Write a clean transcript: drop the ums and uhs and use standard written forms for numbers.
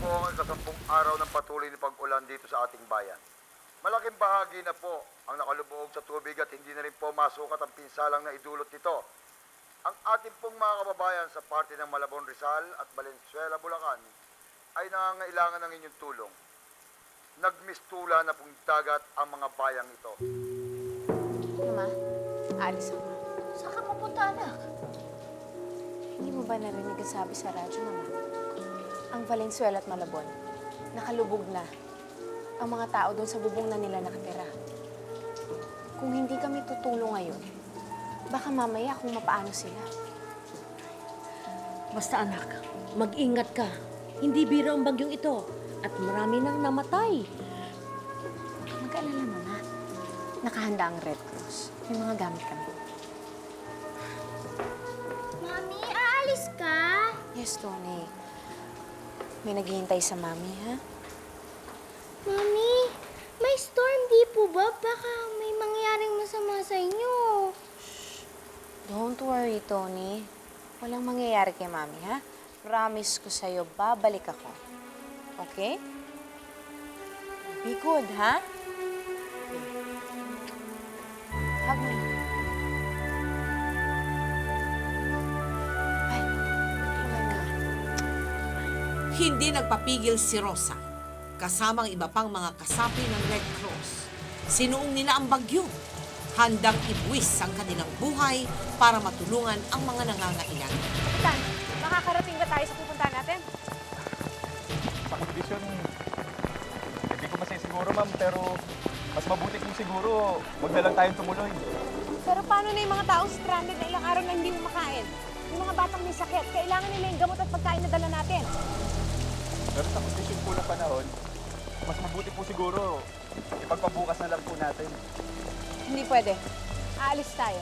po ang ikasampung araw ng patuloy na pag-ulan dito sa ating bayan. Malaking bahagi na po ang nakalubog sa tubig at hindi na rin po masukat ang pinsalang na idulot nito. Ang ating pong mga kababayan sa parte ng Malabon, Rizal at Valenzuela, Bulacan ay nangangailangan ng inyong tulong. Nagmistula na pong dagat ang mga bayang ito. Mama, aalis ako. Saan ka pupunta, anak? Hindi mo ba narinig ang sabi sa radyo, Mama? Ang Valenzuela at Malabon, nakalubog na. Ang mga tao doon sa bubong na nila nakatira. Kung hindi kami tutulong ngayon, baka mamaya kung mapaano sila. Basta anak, mag-ingat ka. Hindi biro ang bagyong ito. At marami nang namatay. Mag-alala, Mama. Nakahanda ang Red Cross. May mga gamit kami. Mami, aalis ka? Yes, Tony. May naghihintay sa Mami, ha? Mami, may storm di po ba? Baka may mangyaring masama sa inyo. Don't worry, Tony. Walang mangyayari kay Mami, ha? Promise ko sa'yo, babalik ako. Okay? Be good, ha? Hug me. Ay, oh my God. Hindi nagpapigil si Rosa, kasamang iba pang mga kasapi ng Red Cross. Sinuong nila ang bagyo, handang ibuwis ang kanilang buhay para matulungan ang mga nangangailangan. Kapitan, makakarating ba tayo sa pupuntahan natin? Sa kondisyon, hindi ko masisiguro, ma'am, pero mas mabuti kung siguro, huwag na lang tayong tumuloy. Pero paano na yung mga taong stranded na ilang araw na hindi makain? Yung mga batang may sakit, kailangan nila yung gamot at pagkain na dala natin. Pero sa kondisyon po ng panahon, mas mabuti po siguro, ipagpabukas na lang po natin. Hindi pwede. Aalis tayo.